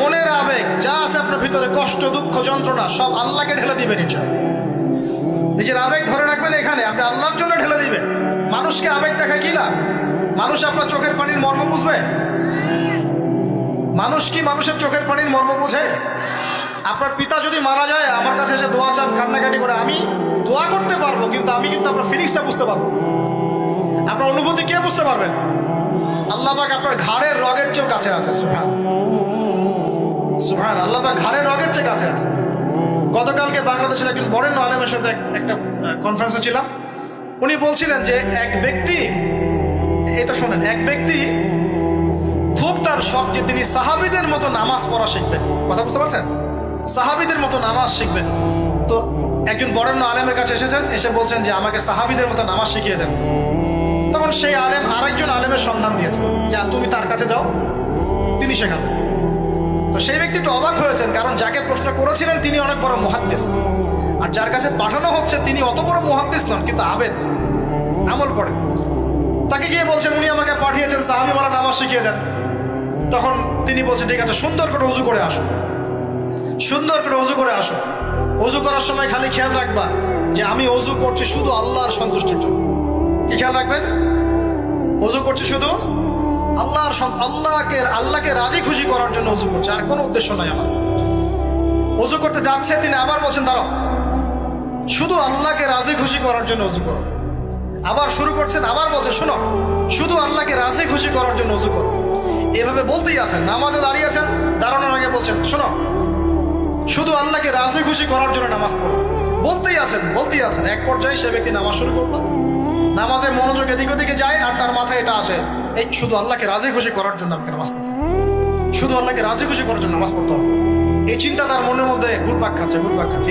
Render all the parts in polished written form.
মনের আবেগ যা আছে আপনার ভিতরে, কষ্ট, দুঃখ, যন্ত্রণা, সব আল্লাহকে ঢেলে দিবেন ইনশাআল্লাহ। নিজের আবেগ ধরে রাখবেন এখানে, আপনি আল্লাহর জন্য ঢেলে দিবেন। মানুষকে আবেগ দেখা কি লাভ? মানুষ আপনার চোখের পানির মর্ম বুঝবে? মানুষ কি মানুষের চোখের পানির মর্ম বোঝে? আপনার পিতা যদি মারা যায়, আমার কাছে এসে দোয়া চান, কান্নাকাটি করে, আমি দোয়া করতে পারবো, কিন্তু আমি কিন্তু আপনার ফিলিংসটা বুঝতে পারবো। আপনার অনুভূতি কে বুঝতে পারবেন? আল্লাহ পাক আপনার ঘাড়ের রগের চেয়েও কাছে আছে। সুবহান সুবহান, আল্লাহ পাক ঘাড়ের রগের চেয়ে কাছে আছে। গতকালকে বাংলাদেশের একজন বরেণ্য আলেমের সাথে একটা কনফারেন্সে ছিলাম। উনি বলছিলেন যে এক ব্যক্তি, এটা শোনেন, এক ব্যক্তি খুব তার শখ যে তিনি সাহাবীদের মতো নামাজ পড়া শিখবেন। কথা বুঝতে পারছেন? সাহাবীদের মতো নামাজ শিখবেন। তো একজন বরেণ্য আলেমের কাছে এসেছেন, এসে বলছেন যে আমাকে সাহাবীদের মতো নামাজ শিখিয়ে দেন। তখন সেই আলেম আরেকজন আলেমের সন্ধান দিয়েছেন, যে তুমি তার কাছে যাও, তিনি শেখাবেন। তো সেই ব্যক্তি একটু অবাক হয়েছেন, কারণ যাকে প্রশ্ন করেছিলেন তিনি অনেক বড় মুহাদ্দিস, আর যার কাছে পাঠানো হচ্ছে তিনি অত বড় মুহাদ্দিস নন, কিন্তু আবেদ, আমল করে। তাকে গিয়ে বলছেন উনি আমাকে পাঠিয়েছেন সাহাবী মারা নামাজ শিখিয়ে দেন। তখন তিনি বলছেন ঠিক আছে, সুন্দর করে উজু করে আসো, সুন্দর করে উজু করে আসো। উজু করার সময় খালি খেয়াল রাখবা যে আমি উজু করছি শুধু আল্লাহর সন্তুষ্টির জন্য। কি খেয়াল রাখবেন? উজু করছি শুধু আল্লাহকে রাজি খুশি করার জন্য উজু করছে, আর কোনো উদ্দেশ্য নাই আমার। উজু করতে যাচ্ছে, তিনি আবার বলছেন দাঁড়াও, শুধু আল্লাহকে রাজি খুশি করার জন্য উজু করো। আবার শুরু করছেন, আবার বলছেন শোনো, শুধু আল্লাহকে রাজি খুশি করার জন্য উজু করো। এভাবে বলতেই আছেন, নামাজে দাঁড়িয়ে আছেন, দাঁড়ানোর আগে বলছেন শোনো, শুধু আল্লাহকে রাজি খুশি করার জন্য নামাজ পড়ো। বলতেই আছেন। এক পর্যায়ে সে ব্যক্তি নামাজ শুরু করলো, নামাজে মনোযোগ এদিক ওদিকে যায়, আর তার মাথায় এটা আসে, এই শুধু আল্লাহকে রাজি খুশি করার জন্য আমাকে নামাজ পড়তে হবে, শুধু আল্লাহকে রাজি খুশি করার জন্য নামাজ পড়তে হবে। এই চিন্তা তার মনের মধ্যে ঘুরপাক খাচ্ছে।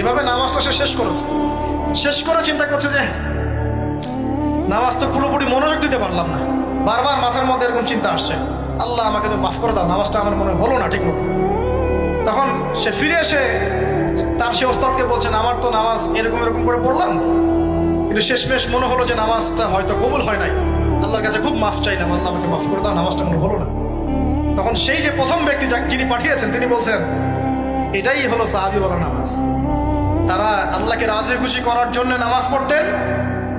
এভাবে নামাজটা সে শেষ করে চিন্তা করছে যে নামাজ তো পুরোপুরি মনোযোগ দিতে পারলাম না। বারবার মাথার মধ্যে এরকম চিন্তা আসছে, আল্লাহ আমাকে তো মাফ করে দাও, নামাজটা আমার মনে হলো না ঠিক মতো। তখন সে ফিরে এসে তার সে ওস্তাদকে বলছেন, আমার তো নামাজ এরকম করে পড়লাম, কিন্তু শেষমেশ মনে হলো যে নামাজটা হয়তো কবুল হয় নাই, আল্লাহর কাছে খুব মাফ চাইলাম, আল্লাহ আমাকে মাফ করে দাও, নামাজটা মনে হলো না। তখন সেই যে প্রথম ব্যক্তি যিনি পাঠিয়েছেন তিনি বলছেন, এটাই হলো সাহাবী বলা নামাজ। তারা আল্লাহকে রাজি খুশি করার জন্য নামাজ পড়তেন,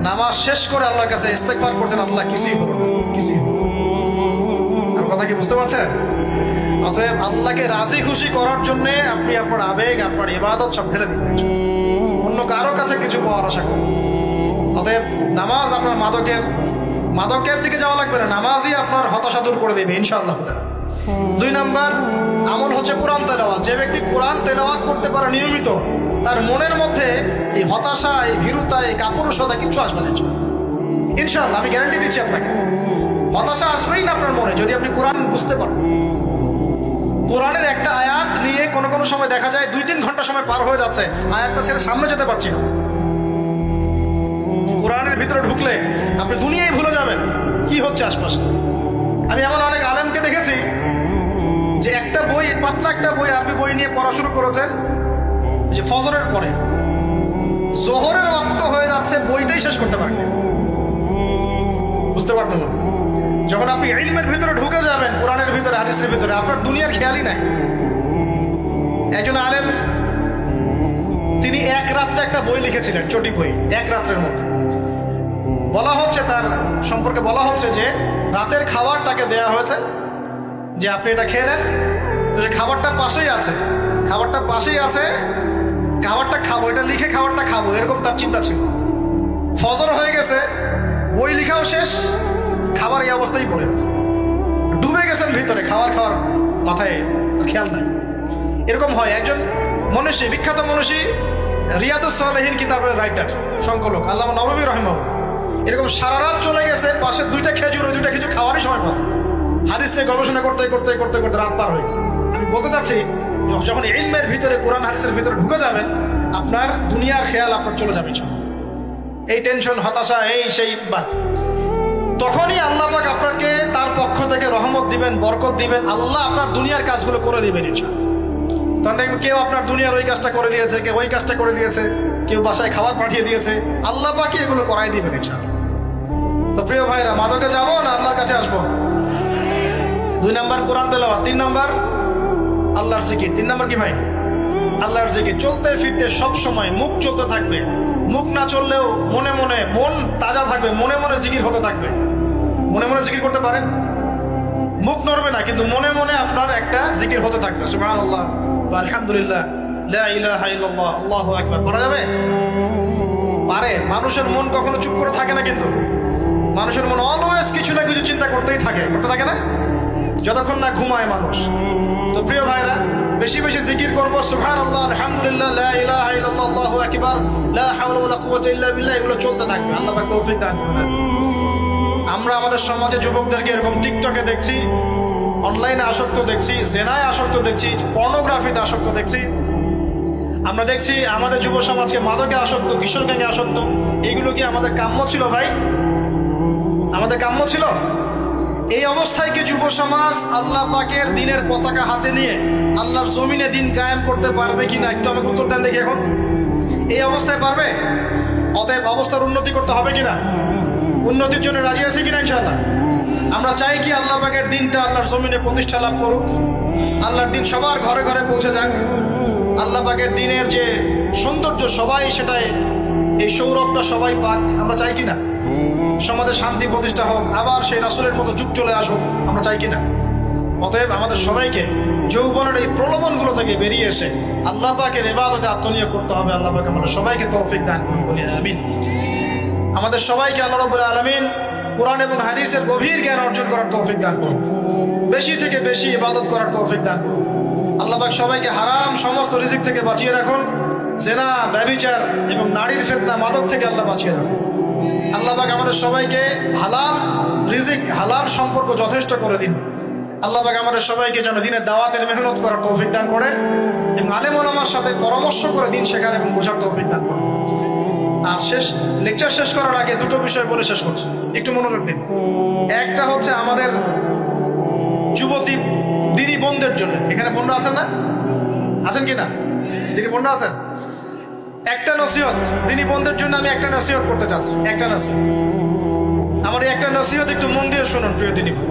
নামাজ শেষ করে আল্লাহর কাছে ইস্তেগফার করতেন, আল্লাহ কিছুই হলো না, কিছুই হলো না। আমার কথা কি বুঝতে পারছেন? অতএব আল্লাহকে রাজি খুশি করার জন্য আপনি আপনার আবেগ, আপনার ইবাদত সব ঢেলে দিবেন, অন্য কারো কাছে কিছু পাওয়ার আশা করুন। অতএব নামাজ আপনার মাদকের দিকে যাওয়া লাগবে না, নামাজই আপনার হতাশা দূর করে দেবে ইনশাআল্লাহ। 2 নাম্বার আমল হচ্ছে কোরআন তেলাওয়াত। যে ব্যক্তি কোরআন তেলাওয়াত করতে পারে নিয়মিত, তার মনের মধ্যে এই হতাশা, এই ভীরুতা, এই কাপুরুষতা কিচ্ছু আসবে না ইনশাআল্লাহ। আমি গ্যারান্টি দিচ্ছি আপনাকে, হতাশা আসবেই না আপনার মনে যদি আপনি কোরআন বুঝতে পারেন। কোরআনের একটা আয়াত নিয়ে কোনো সময় দেখা যায় 2-3 ঘন্টা সময় পার হয়ে যাচ্ছে, আয়াতটা ছেড়ে সামনে যেতে পারছি না। কোরআনের ভিতরে ঢুকলে আপনি দুনিয়ায় ভুলে যাবেন কি হচ্ছে আশপাশে। আমি এমন অনেক আলেমকে দেখেছি যে একটা বই, পাতলা একটা বই, আরবি বই নিয়ে পড়া শুরু করেছেন, যে ফজরের পরে জোহরের ওয়াক্ত হয়ে যাচ্ছে, বইটাই শেষ করতে পারেন, বুঝতে পারবেন না। যখন আপনি ইলমের ভিতরে ঢুকে যাবেন, কোরআনের ভিতরে, হাদিসের ভিতরে, আপনার দুনিয়ার খেয়ালই নাই। একজন আলেম তিনি এক রাত্রে একটা বই লিখেছিলেন, চটি বই, এক রাত্রের মধ্যে। বলা হচ্ছে, তার সম্পর্কে বলা হচ্ছে যে রাতের খাবার তাকে দেয়া হয়েছে, যে আপনি এটা খেয়ে নেন। তো যে খাবারটা পাশেই আছে, খাবারটা খাবো, এটা লিখে খাবারটা খাবো, এরকম তার চিন্তা ছিল। ফজর হয়ে গেছে, বই লিখাও শেষ, খাবার এই অবস্থায় পড়ে আছে, ডুবে গেছেন ভিতরে, খাওয়ার মাথায় খেয়াল নাই। এরকম হয়। একজন মনীষী, বিখ্যাত মনীষী, রিয়াদুস সালেহীন কিতাবের রাইটার, সংকলক আল্লামা নববী রাহিমাহুল্লাহ, এরকম সারা রাত চলে গেছে, পাশে 2টা খেজুর, ওই 2টা খেজুর খাওয়ারই সময় পাবে, হাদিস নিয়ে গবেষণা করতে রাত পার হয়ে গেছে। আমি বলতে চাচ্ছি, যখন ইলমের ভিতরে, কোরআন হাদিসের ভিতরে ঢুকে যাবেন, আপনার দুনিয়ার খেয়াল আপনার চলে যাবে, এই টেনশন, হতাশা, এই সেই বাদ। তখনই আল্লাহ পাক আপনাকে তার পক্ষ থেকে রহমত দিবেন, বরকত দিবেন, আল্লাহ আপনার দুনিয়ার কাজগুলো করে দিবেন ইনশাআল্লাহ। তখন দেখবেন কেউ আপনার দুনিয়ার ওই কাজটা করে দিয়েছে, কেউ ওই কাজটা করে দিয়েছে, কেউ বাসায় খাবার পাঠিয়ে দিয়েছে, আল্লাহ পাকই এগুলো করাই দিবেন ইনশাআল্লাহ। তো প্রিয় ভাইরা, মাদকে যাবো না আল্লাহর কাছে আসবো? 2 নাম্বার কোরআন তেলাওয়াত, 3 নাম্বার আল্লাহর জিকির। 3 নাম্বার কি ভাই? আল্লাহর জিকির। চলতে ফিরতে সব সময় মুখ চলতে থাকবে, মুখ না চললেও মনে মনে মন তাজা থাকবে, মনে মনে জিকির হতে থাকবে। মনে মনে জিকির করতে পারেন? মুখ নড়বে না, কিন্তু মনে মনে আপনার একটা জিকির হতে থাকবে। সুবহানাল্লাহ বা আলহামদুলিল্লাহ, লা ইলাহা ইল্লাল্লাহ, আল্লাহু আকবার। করা যাবে? পারে। মানুষের মন কখনো চুপ করে থাকে না, কিন্তু মানুষের মন অলওয়েজ কিছু না কিছু চিন্তা করতেই থাকে, করতে থাকে না, যতক্ষণ না ঘুমায় মানুষ। তো প্রিয় ভাইরা, বেশি বেশি জিকির করবো। সুবহানাল্লাহ, আলহামদুলিল্লাহ, লা ইলাহা ইল্লাল্লাহ, আল্লাহু আকবার, লা হাওলা ওয়ালা কুওয়াতা ইল্লা বিল্লাহ, এগুলো চলতে থাকবে। আল্লাহ পাক তৌফিক দান করুন। আমরা আমাদের সমাজে যুবকদেরকে এরকম টিকটকে দেখছি, অনলাইনে আসক্ত দেখছি, জেনায় আসক্ত দেখছি, পর্নোগ্রাফিতে আসক্ত দেখছি। আমরা দেখছি আমাদের যুব সমাজকে মাদকে আসক্ত, কিশোর গ্যাংয়ে আসক্ত। এগুলো কি আমাদের কাম্য ছিল ভাই? আমাদের কাম্য ছিল? এই অবস্থায় কি যুব সমাজ আল্লাহ পাকের দিনের পতাকা হাতে নিয়ে আল্লাহর জমিনে দিন কায়েম করতে পারবে কিনা একটু আমাকে উত্তর দেন দেখি। এখন এই অবস্থায় পারবে? অতএব অবস্থার উন্নতি করতে হবে কিনা? উন্নতির জন্য রাজি আছি কিনা ইনশাআল্লাহ? আমরা চাই কি আল্লাহ পাকের দিনটা আল্লাহর জমিনে প্রতিষ্ঠা লাভ করুক, আল্লাহর দিন সবার ঘরে ঘরে পৌঁছে যাক। আল্লাহ পাকের দিনের যে সৌন্দর্য সবাই সেটাই, এই সৌরভটা সবাই পাক। আমরা চাই কিনা? সমাজে শান্তি প্রতিষ্ঠা হোক, আবার সেই রাসূলের মতো যুগ চলে আসুক, আমরা চাই কিনা? অতএব আমাদের সবাইকে যৌবনের এই প্রলোভনগুলো থেকে বেরিয়ে এসে আল্লাহ পাকের ইবাদতে আত্মনিয়োগ করতে হবে। আল্লাহ পাক আমাদের সবাইকে তৌফিক দান করুন, বলি আমিন। আমাদের সবাইকে আল্লাহ রাব্বুল আলামিন কোরআন এবং হাদিসের গভীর জ্ঞান অর্জন করার তৌফিক দান করুন, বেশি থেকে বেশি ইবাদত করার তৌফিক দান করুন। আল্লাহ পাক সবাইকে হারাম সমস্ত রিজিক থেকে বাঁচিয়ে রাখুন, জেনা, ব্যভিচার এবং নারীর ফিতনা, মাদক থেকে আল্লাহ বাঁচিয়ে রাখুন। আল্লাহ পাক আমাদের সবাইকে হালাল রিজিক, হালাল সম্পর্ক যথেষ্ট করে দিন। আল্লাহ পাক আমাদের সবাইকে যেন দিনের দাওয়াতের মেহনত করার তৌফিক দান করেন এবং আলেম ওলামার সাথে পরামর্শ করে দিন শেখার এবং বোঝার তৌফিক দান করেন। আর লেকচার শেষ করার আগে দুটো বিষয় বলে শেষ করছি, একটু মনোযোগ দিন। একটা হচ্ছে আমাদের যুবতী দিনী বোনদের জন্য। এখানে বোনরা আছেন না? আছেন কি না? দিনী বোনরা আছেন? একটা নসিহত দিনী বোনদের জন্য আমি একটা নসিহত করতে চাচ্ছি, একটা নসিহত। আমার এই একটা নসিহত একটু মন দিয়ে শুনুন প্রিয় দিনী বোন।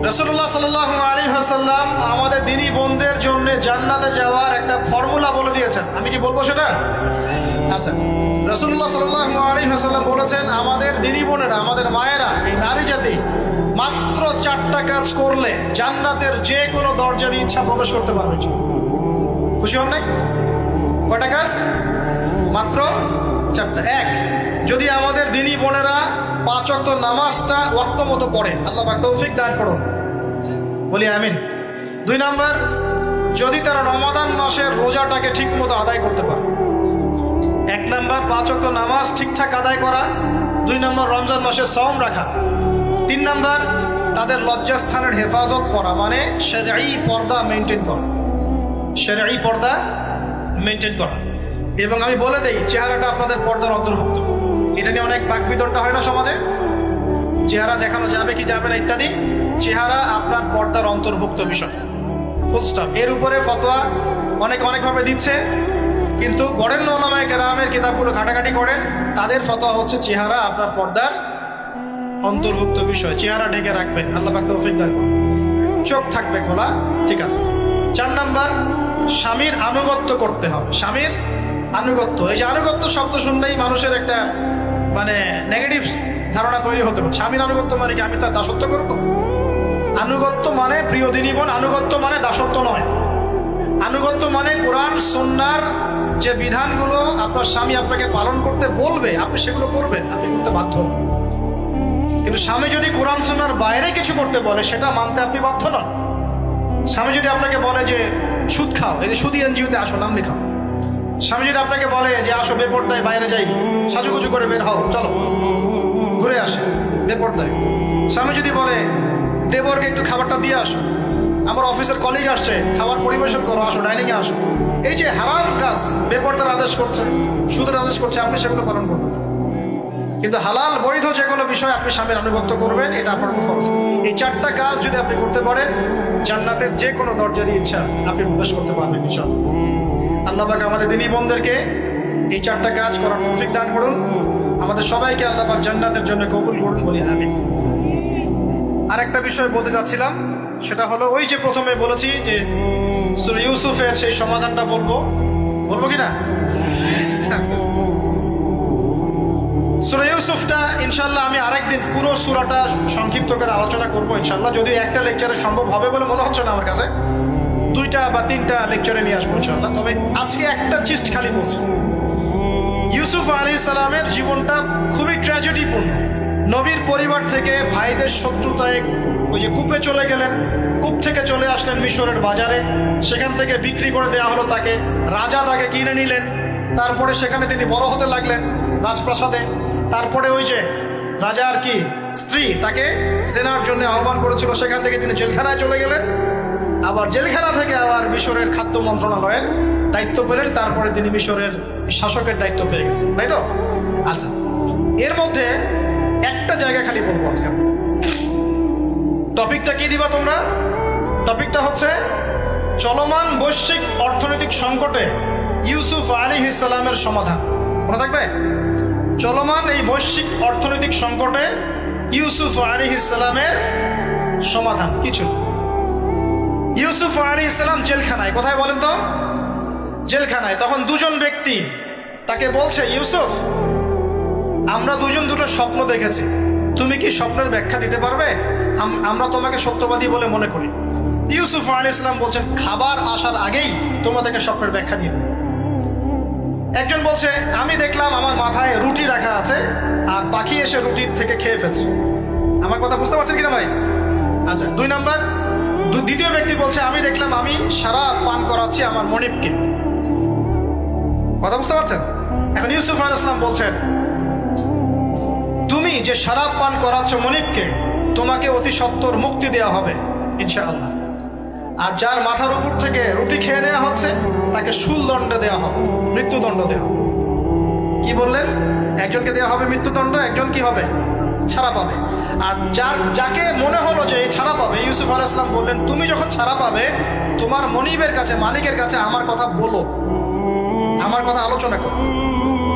রাসূলুল্লাহ সাল্লাল্লাহু আলাইহি ওয়াসাল্লাম আমাদের দিনী বোনদের জন্য জান্নাতে যাওয়ার একটা ফর্মুলা বলে দিয়েছেন। আমি কি বলবো সেটা? আচ্ছা, রাসূলুল্লাহ সাল্লাল্লাহু আলাইহি ওয়াসাল্লাম বলেছেন আমাদের দিনী বোনেরা, আমাদের মায়েরা, এই নারী জাতি মাত্র 4টা কাজ করলে জান্নাতের যে কোনো দরজা দিয়ে ইচ্ছা প্রবেশ করতে পারবে। খুশি হন নাই? কয়টা কাজ? মাত্র 4টা। এক, যদি আমাদের দিনী বোনেরা 5 ওয়াক্ত নামাজটা ওয়াক্ত মতো পড়ে, আল্লাহ পাক তৌফিক দান করুন, বলি আমিন। 2 নাম্বার, যদি তারা রমাদান মাসের রোজাটাকে ঠিক মতো আদায় করতে পারে। 1 নাম্বার 5 ওয়াক্ত নামাজ ঠিকঠাক আদায় করা, 2 নাম্বার রমজান মাসে সওম রাখা, 3 নাম্বার তাদের লজ্জাস্থানের হেফাজত করা, মানে শরঈ পর্দা মেনটেন করা, শরঈ পর্দা মেনটেন করা। এবং আমি বলে দেই, চেহারাটা আপনাদের পর্দার অন্তর্ভুক্ত। এটা নিয়ে অনেক বাকবিতণ্ডা হয় না সমাজে, চেহারা দেখানো যাবে কি যাবে না ইত্যাদি। চেহারা আপনার পর্দার অন্তর্ভুক্ত বিষয়, ফুল স্টপ। এর উপরে ফতোয়া অনেকভাবে দিচ্ছে, কিন্তু বরেণ্য উলামায়ে কেরামের কিতাবগুলো ঘাটাঘাটি করেন, তাদের ফতোয়া হচ্ছে চেহারা আপনার পর্দার অন্তর্ভুক্ত বিষয়, চেহারা ঢেকে রাখবেন, আল্লাহ পাক তৌফিক দান করুন। চোখ থাকবে খোলা, ঠিক আছে। 4 নাম্বার, স্বামীর আনুগত্য করতে হবে। স্বামীর আনুগত্য, এই যে আনুগত্য শব্দ শুনলেই মানুষের একটা মানে নেগেটিভ ধারণা তৈরি হতে পারে। স্বামীর আনুগত্য মানে কি আমি তার দাসত্ব করব? আনুগত্য মানে, প্রিয় দিনী বোন, আনুগত্য মানে দাসত্ব নয়। আনুগত্য মানে কোরআন সুন্নাহর যে বিধানগুলো আপনার স্বামী আপনাকে পালন করতে বলবে, আপনি সেগুলো করবেন, আপনি করতে বাধ্য। কিন্তু স্বামী যদি কোরআন সুন্নাহর বাইরে কিছু করতে বলে, সেটা মানতে আপনি বাধ্য নন। স্বামী যদি আপনাকে বলে যে সুদ খাও, এই যে সুদী এনজিওতে আসো, নাম লেখাও। স্বামী যদি আপনাকে বলে যে আসো বেপরদায় বাইরে যাই, সাজুগুজু করে বের হও, চলো ঘুরে আসে বেপরদায়। স্বামী যদি বলে দেবরকে একটু খাবারটা দিয়ে আসো, আমার অফিসের কলিগ আসছে, খাবার পরিবেশন করো, আসো ডাইনিংয়ে আসো, এই যে হারাম কাজ, বেপরদার আদেশ করছে, সুদের আদেশ করছে, আপনি সেগুলো পালন করবেন। কিন্তু হালাল বৈধ যে কোনো বিষয় আপনি স্বামীর আনুগত্য করবেন, এটা আপনার ফরজ। এই 4টা কাজ যদি আপনি করতে পারেন, জান্নাতের যে কোনো দরজা দিয়ে ইচ্ছা আপনি প্রবেশ করতে পারবেন ইনশাআল্লাহ। আল্লাহ পাক আমাদের দিনী বোনদেরকে এই 4টা কাজ করার তৌফিক দান করুন। আমাদের সবাইকে আল্লাহ পাক জান্নাতের জন্য কবুল করুন, বলি আমিন। আরেকটা বিষয় বলতে চাচ্ছিলাম, সেটা হলো ওই যে প্রথমে বলেছি যে সূরা ইউসুফের সেই সমাধানটা বলবো কি না? আচ্ছা, সূরা ইউসুফটা ইনশাআল্লাহ আমি আরেকদিন পুরো সূরাটা সংক্ষিপ্ত করে আলোচনা করবো ইনশাআল্লাহ, যদি একটা লেকচারে সম্ভব হবে বলে মনে হচ্ছে না আমার কাছে, 2টা বা 3টা লেকচারে নিয়ে আসবো ইনশাআল্লাহ। তবে আজকে একটা চিস্ট খালি বলছি, ইউসুফ আলাইহিস সালামের জীবনটা খুবই ট্র্যাজেডিপূর্ণ। নবীর পরিবার থেকে ভাইদের শত্রুতায় ওই যে কূপে চলে গেলেন, কূপ থেকে চলে আসলেন মিশরের বাজারে, সেখান থেকে বিক্রি করে দেওয়া হলো তাকে, রাজা তাকে কিনে নিলেন, তারপরে সেখানে তিনি বড় হতে লাগলেন রাজপ্রাসাদে। তারপরে ওই যে রাজার কি স্ত্রী তাকে জেনার জন্য আহ্বান করেছিল, সেখান থেকে তিনি জেলখানায় চলে গেলেন, আবার জেলখানা থেকে আবার মিশরের খাদ্য মন্ত্রণালয়ের দায়িত্ব পেলেন, তারপরে তিনি মিশরের শাসকের দায়িত্ব পেয়ে গেছেন, তাই তো? আচ্ছা, এর মধ্যে একটা জায়গা খালি বলবো আজকে। টপিকটা কি দিবা তোমরা? টপিকটা হচ্ছে চলমান বৈশ্বিক অর্থনৈতিক সংকটে ইউসুফ আলাইহিস সালামের সমাধান। মনে থাকবে? চলমান এই বৈশ্বিক অর্থনৈতিক সংকটে ইউসুফ আলাইহিস সালামের সমাধান কিছু। ইউসুফ আলাইহিস সালাম জেলখানায়, কোথায় বলেন তো? জেলখানায়। তখন দুজন ব্যক্তি তাকে বলছে, ইউসুফ, আমরা দুজন দুটো স্বপ্ন দেখেছি, তুমি কি স্বপ্নের ব্যাখ্যা দিতে পারবে? আমরা তোমাকে সত্যবাদী বলে মনে করি। ইউসুফ আলাইহিস সালাম বলছেন, খাবার আসার আগেই তোমাদেরকে স্বপ্নের ব্যাখ্যা দিয়ে। একজন বলছে, আমি দেখলাম আমার মাথায় রুটি রাখা আছে আর পাখি এসে রুটির থেকে খেয়ে ফেলছে। আমার কথা বুঝতে পারছেন কিনা ভাই? আচ্ছা, 2 নাম্বার, দ্বিতীয় ব্যক্তি বলছে, আমি দেখলাম আমি শরাব পান করাচ্ছি আমার মনিবকে। কথা বুঝতে পারছেন? এখন ইউসুফ আলাইহিস সালাম বলছেন, তুমি যে শরাব পান করাচ্ছ মনিবকে, তোমাকে অতি সত্বর মুক্তি দেওয়া হবে ইনশাআল্লাহ। আর যার মাথার উপর থেকে রুটি খেয়ে নেওয়া হচ্ছে তাকে শুলদণ্ড দেওয়া হবে, মৃত্যুদণ্ড দেওয়া হবে। কি বললেন? একজনকে দেওয়া হবে মৃত্যুদণ্ড, একজন কি হবে? ছাড়া পাবে। আর যাকে মনে হলো যে ছাড়া পাবে, ইউসুফ আলাইহিস সালাম বললেন, তুমি যখন ছাড়া পাবে তোমার মনিবের কাছে, মালিকের কাছে আমার কথা বলো, আমার কথা আলোচনা করো।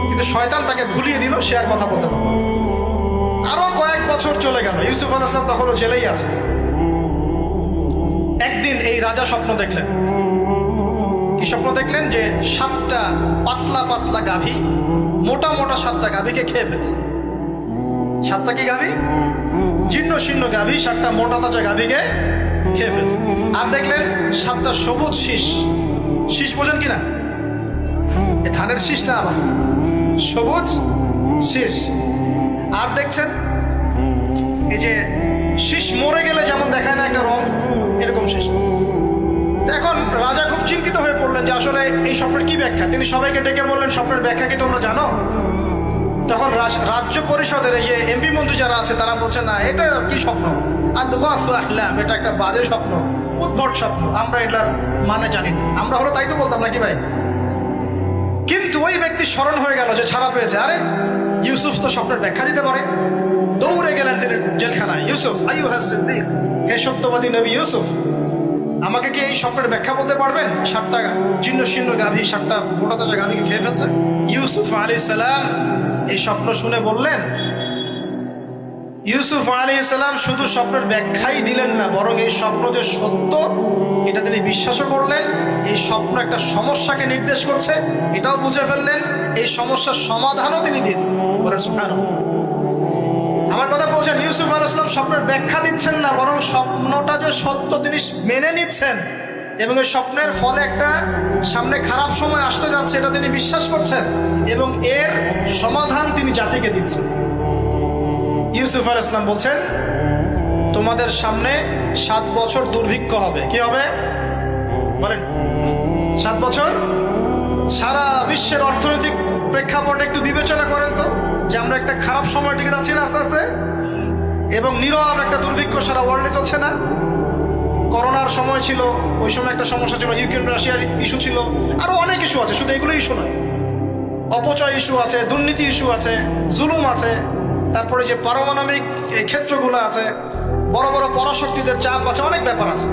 কিন্তু শয়তান তাকে ভুলিয়ে দিল, সে আর কথা বলতে পারবে। আরো কয়েক বছর চলে গেল, ইউসুফ আলাইহিস সালাম তখনও জেলেই আছে। একদিন এই রাজা স্বপ্ন দেখলেন। কি স্বপ্ন দেখলেন? যে 7টা পাতলা পাতলা গাভী, মোটা মোটা 7টা গাভীকে খেয়ে ফেলছে। 7টা কি গাভী? জীর্ণ শীর্ণ গাভী, 7টা মোটা তাজা গাভীকে খেয়ে ফেলছে। আর দেখলেন 7টা সবুজ শীষ। শীষ বোঝেন কিনা? ধানের শীষ না, আবার সবুজ শীষ। আর দেখছেন এই যে শীষ মরে গেলে যেমন দেখায় না একটা রং, এরকম শীষ। এখন রাজা খুব চিন্তিত হয়ে পড়লেন যে আসলে এই স্বপ্নের কি ব্যাখ্যা। তিনি সবাইকে ডেকে বললেন, স্বপ্নের ব্যাখ্যা কি তোমরা জানো? তখন রাজ্য পরিষদের এই যে এমপি মন্ত্রী যারা আছে তারা বলছে, না, এটা কি স্বপ্ন, আর এটা একটা বাজে স্বপ্ন, উদ্ভট স্বপ্ন, আমরা এটার মানে জানি না। আমরা হলো তাই তো বলতাম নাকি ভাই? কিন্তু ওই ব্যক্তি স্মরণ হয়ে গেল যে ছাড়া পেয়েছে, আরে ইউসুফ তো স্বপ্নের ব্যাখ্যা দিতে পারে। দৌড়ে গেলেন তিনি জেলখানায়। ইউসুফ, আইয়ুহাস সিদ্দিক, হে সত্যবাদী নবী ইউসুফ, আমাকে কি এই স্বপ্নের ব্যাখ্যা বলতে পারবেন? 7টা জীর্ণ শীর্ণ গাভী 7টা মোটা তাজা গাভীকে খেয়ে ফেলছে। ইউসুফ আলাইহিস সালাম এই স্বপ্ন শুনে বললেন, ইউসুফ আলাইহিস সালাম শুধু স্বপ্নের ব্যাখ্যাই দিলেন না, বরং এই স্বপ্ন যে সত্য এটা তিনি বিশ্বাসও করলেন। এই স্বপ্ন একটা সমস্যাকে নির্দেশ করছে এটাও বুঝে ফেললেন। এই সমস্যার সমাধানও তিনি দিয়ে দিলেন। বলেন সুবহানাল্লাহ। আমার কথা বলছেন, ইউসুফ আলাইহিস সালাম স্বপ্নের ব্যাখ্যা দিচ্ছেন না, বরং স্বপ্নটা যে সত্য তিনি মেনে নিচ্ছেন এবং এই স্বপ্নের ফলে একটা সামনে খারাপ সময় আসতে যাচ্ছে এটা তিনি বিশ্বাস করছেন এবং এর সমাধান তিনি জাতিকে দিচ্ছেন। ইউসুফ আলাইহিস সালাম বলছেন, তোমাদের সামনে 7 বছর দুর্ভিক্ষ হবে। কি হবে বলেন? 7 বছর। সারা বিশ্বের অর্থনৈতিক প্রেক্ষাপট একটু বিবেচনা করেন তো, যে আমরা একটা খারাপ সময় টিকে যাচ্ছি না আস্তে আস্তে, এবং নীরব একটা দুর্ভিক্ষ সারা ওয়ার্ল্ডে চলছে না? করোনার সময় ছিল, ওই সময় একটা সমস্যা ছিল, ইউক্রেন রাশিয়ার ইস্যু ছিল, আরো অনেক ইস্যু আছে, শুধু এগুলো ইস্যু নয়। অপচয় ইস্যু আছে, দুর্নীতি ইস্যু আছে, জুলুম আছে, তারপরে যে পারমাণবিক ক্ষেত্রগুলো আছে, বড় বড় পরাশক্তিদের চাপ আছে, অনেক ব্যাপার আছে,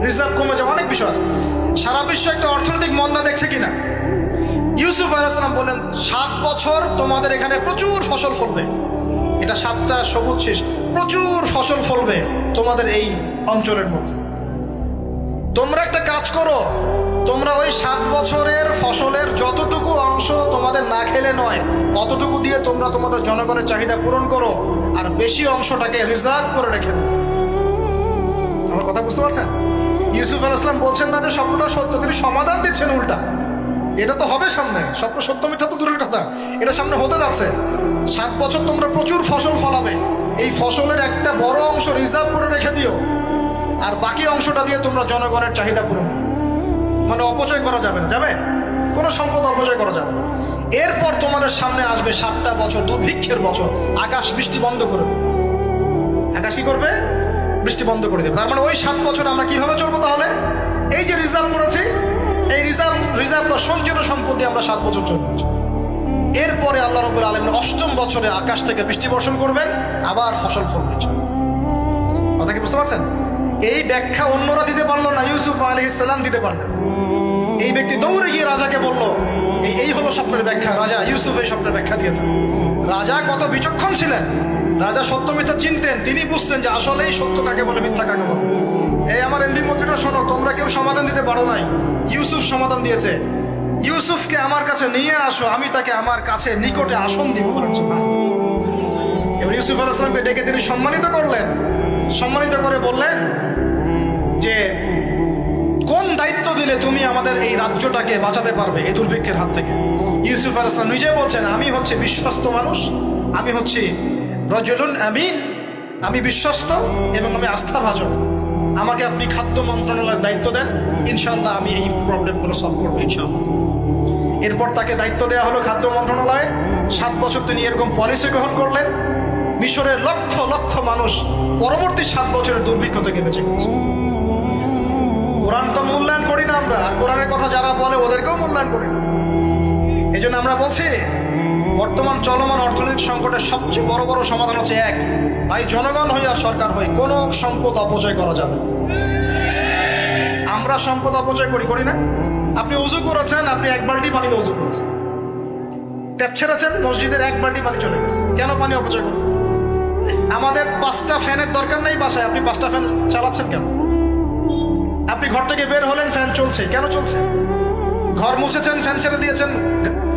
রিজার্ভ কমে যাওয়া, অনেক বিষয় আছে। সারা বিশ্ব একটা অর্থনৈতিক মন্দা দেখছে কিনা? ইউসুফ আলাইহিস সালাম বললেন, 7 বছর তোমাদের এখানে প্রচুর ফসল ফলবে। এটা 7টা সবুজ শীষ, প্রচুর ফসল ফলবে তোমাদের এই অঞ্চলের মধ্যে। তোমরা একটা কাজ করো, তোমরা ওই 7 বছরের ফসলের যতটুকু অংশ তোমাদের না খেলে নয় অতটুকু দিয়ে তোমরা তোমাদের জনগণের চাহিদা পূরণ করো, আর বেশি অংশটাকে রিজার্ভ করে রেখে দাও। আমার কথা বুঝতে পারছেন? ইউসুফ আলাইহিস সালাম বলছেন না যে স্বপ্নটা সত্য, তিনি সমাধান দিচ্ছেন উল্টা। এটা তো হবে সামনে, স্বপ্ন সত্য মিথ্যা তো দূরের কথা, এটা সামনে হতে যাচ্ছে। 7 বছর তোমরা প্রচুর ফসল ফলাবে, এই ফসলের একটা বড় অংশ রিজার্ভ করে রেখে দিও, আর বাকি অংশটা দিয়ে তোমরা জনগণের চাহিদা পূরণ। মানে অপচয় করা যাবে না, যাবে কোনো সম্পদ অপচয় করা যাবে না। এরপর তোমাদের সামনে আসবে 7টা বছর দুর্ভিক্ষের বছর, আকাশ বৃষ্টি বন্ধ করে দেবে। আকাশ কি করবে? বৃষ্টি বন্ধ করে দেবে। তার মানে ওই 7 বছর আমরা কিভাবে চলবো তাহলে? এই যে রিজার্ভ করেছি, এই রিজার্ভ বা সঞ্চিত সম্পত্তি আমরা 7 বছর চলবো। এরপরে আল্লাহ রাব্বুল আলামিন 8ম বছরে আকাশ থেকে বৃষ্টি বর্ষণ করবেন, আবার ফসল ফলবে। কথা কি বুঝতে পারছেন? এই ব্যাখ্যা অন্যরা দিতে পারলো না, ইউসুফ আলাইহিস সালাম দিতে পারলেন। এই ব্যক্তি দৌড়ে গিয়ে রাজাকে বলল, এই হলো স্বপ্নের ব্যাখ্যা। রাজা ইউসুফ এই স্বপ্নের ব্যাখ্যা দিয়েছেন। রাজা কত বিচক্ষণ ছিলেন, রাজা সত্য মিথ্যা চিনতেন। তিনি বুঝতেন যে আসলেই সত্য কাকে বলে, মিথ্যা কাকে বলে। এই আমার এমপি মন্ত্রীরা শোনো, তোমরা কেউ সমাধান দিতে পারো নাই, ইউসুফ সমাধান দিয়েছে। ইউসুফকে আমার কাছে নিয়ে আসো, আমি তাকে আমার কাছে নিকটে আসন দিব। এবার ইউসুফ আলাইহিস সালামকে ডেকে তিনি সম্মানিত করলেন, সম্মানিত করে বললেন যে কোন দায়িত্ব দিলে তুমি আমাদের এই রাজ্যটাকে বাঁচাতে পারবে এই দুর্ভিক্ষের হাত থেকে। ইউসুফ আলাইহিস সালাম নিজে বলছেন, আমি হচ্ছে বিশ্বস্ত মানুষ, আমি হচ্ছে রাজুলুন আমিন, আমি বিশ্বস্ত এবং আমি আস্থাভাজন। আমাকে আপনি খাদ্য মন্ত্রণালয়ের দায়িত্ব দেন, ইনশাআল্লাহ আমি এই প্রবলেমগুলো সলভ করবো ইনশাআল্লাহ। এরপর তাকে দায়িত্ব দেওয়া হলো খাদ্য মন্ত্রণালয়ের। 7 বছর তিনি এরকম পলিসি গ্রহণ করলেন। মিশরের লক্ষ লক্ষ মানুষ পরবর্তী 7 বছরের দুর্ভিক্ষ থেকে বেঁচে গেছে। কোরআন তো মূল্যায়ন করি না আমরা, আর কোরআনের কথা যারা বলে ওদেরকেও মূল্যায়ন করি না। এই জন্য আমরা বলছি বর্তমান চলমান অর্থনৈতিক সংকটের সবচেয়ে বড় বড় সমাধান হচ্ছে এক, ভাই জনগণ হই আর সরকার হই কোনো সম্পদ অপচয় করা যাবে না। আমরা সম্পদ অপচয় করি না? আপনি উজু করেছেন, আপনি 1 বালতি পানিতে উজু করেছেন, ট্যাপ ছেড়েছেন, মসজিদের 1 বালতি পানি চলে গেছে, কেন পানি অপচয় করবেন? আমাদের 5টা ফ্যানের দরকার নেই বাসায়, আপনি 5টা ফ্যান চালাচ্ছেন কেন? আপনি ঘর থেকে বের হলেন, ফ্যান চলছে, কেন চলছে? ঘর মুছেছেন, ফ্যান ছেড়ে দিয়েছেন,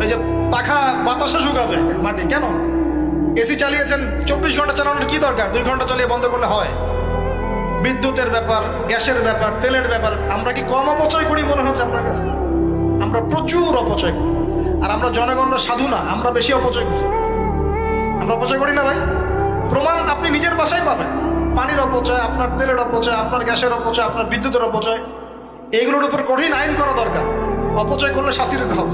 এই যে পাখা বাতাসে শুকাবে মাটি, কেন? এসি চালিয়েছেন, 24 ঘন্টা চালানোর কি দরকার? 2 ঘন্টা চালিয়ে বন্ধ করলে হয়। বিদ্যুতের ব্যাপার, গ্যাসের ব্যাপার, তেলের ব্যাপার, আমরা কি কম অপচয় করি মনে হচ্ছে আপনার কাছে? আমরা প্রচুর অপচয় করি। আর আমরা জনগণরা সাধু না, আমরা বেশি অপচয় করি। আমরা অপচয় করি না ভাই? প্রমাণ আপনি নিজের বাসায় পাবেন। পানির অপচয়, আপনার তেলের অপচয়, আপনার গ্যাসের অপচয়, আপনার বিদ্যুতের অপচয়, এগুলোর উপর কঠিন আইন করা দরকার। অপচয় করলে শাস্তি দিতে হবে,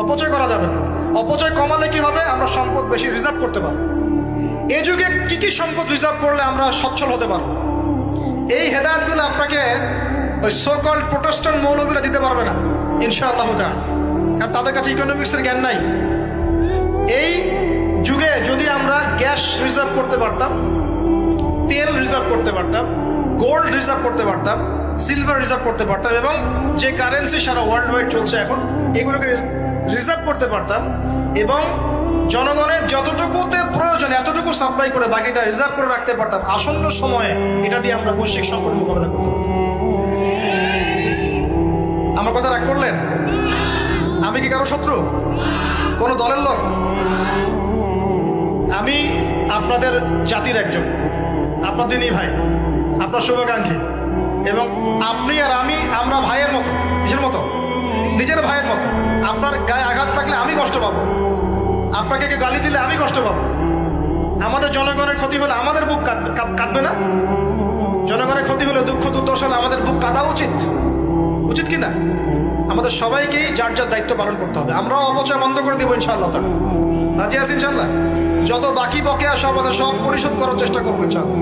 অপচয় করা যাবে না। অপচয় কমালে কি হবে? আমরা সম্পদ বেশি রিজার্ভ করতে পারবো। এই যুগে কি কি সম্পদ রিজার্ভ করলে আমরা সচ্ছল হতে পারবো, এই হেদায়েতগুলো আপনাকে ওই সোকল্ড প্রোটেস্ট্যান্ট মৌলবীরা দিতে পারবে না ইনশাআল্লাহ তাআলা, কারণ তাদের কাছে ইকোনমিক্সের জ্ঞান নাই। এই যুগে যদি আমরা গ্যাস রিজার্ভ করতে পারতাম, তেল রিজার্ভ করতে পারতাম, গোল্ড রিজার্ভ করতে পারতাম, সিলভার রিজার্ভ করতে পারতাম, এবং যে কারেন্সি সারা ওয়ার্ল্ড ওয়াইড চলছে এখন, এগুলোকে রিজার্ভ করতে পারতাম, এবং জনগণের যতটুকুতে প্রয়োজন এতটুকু সাপ্লাই করে বাকিটা রিজার্ভ করে রাখতে পারতাম, আসন্ন সময়ে এটা দিয়ে আমরা বৈশ্বিক সংকট মোকাবেলা করতে পারতাম। আমার কথা রাগ করলেন? আমি কি কারো শত্রু, কোন দলের লোক? আমি আপনাদের জাতির একজন, আপনার দিনই ভাই, আপনার শুভাকাঙ্ক্ষী, এবং আপনি আর আমি আমরা ভাইয়ের মতো। কিসের মতো? নিজের ভাইয়ের মতো। আপনার গায়ে আঘাত লাগলে আমি কষ্ট পাবো, আপনাকে কেউ গালি দিলে আমি কষ্ট পাবো। আমাদের জনগণের ক্ষতি হলে আমাদের বুক কাঁদবে না? জনগণের ক্ষতি হলে, দুঃখ দুর্দশা হলে আমাদের বুক কাঁদা উচিত, উচিত কি না? আমাদের সবাইকেই যার যার দায়িত্ব পালন করতে হবে। আমরাও অপচয় বন্ধ করে দিব ইনশাআল্লাহ। রাজি আছি ইনশাআল্লাহ? যত বাকি বকেয়া সব আছে সব পরিশোধ করার চেষ্টা করবো ইনশাআল্লাহ।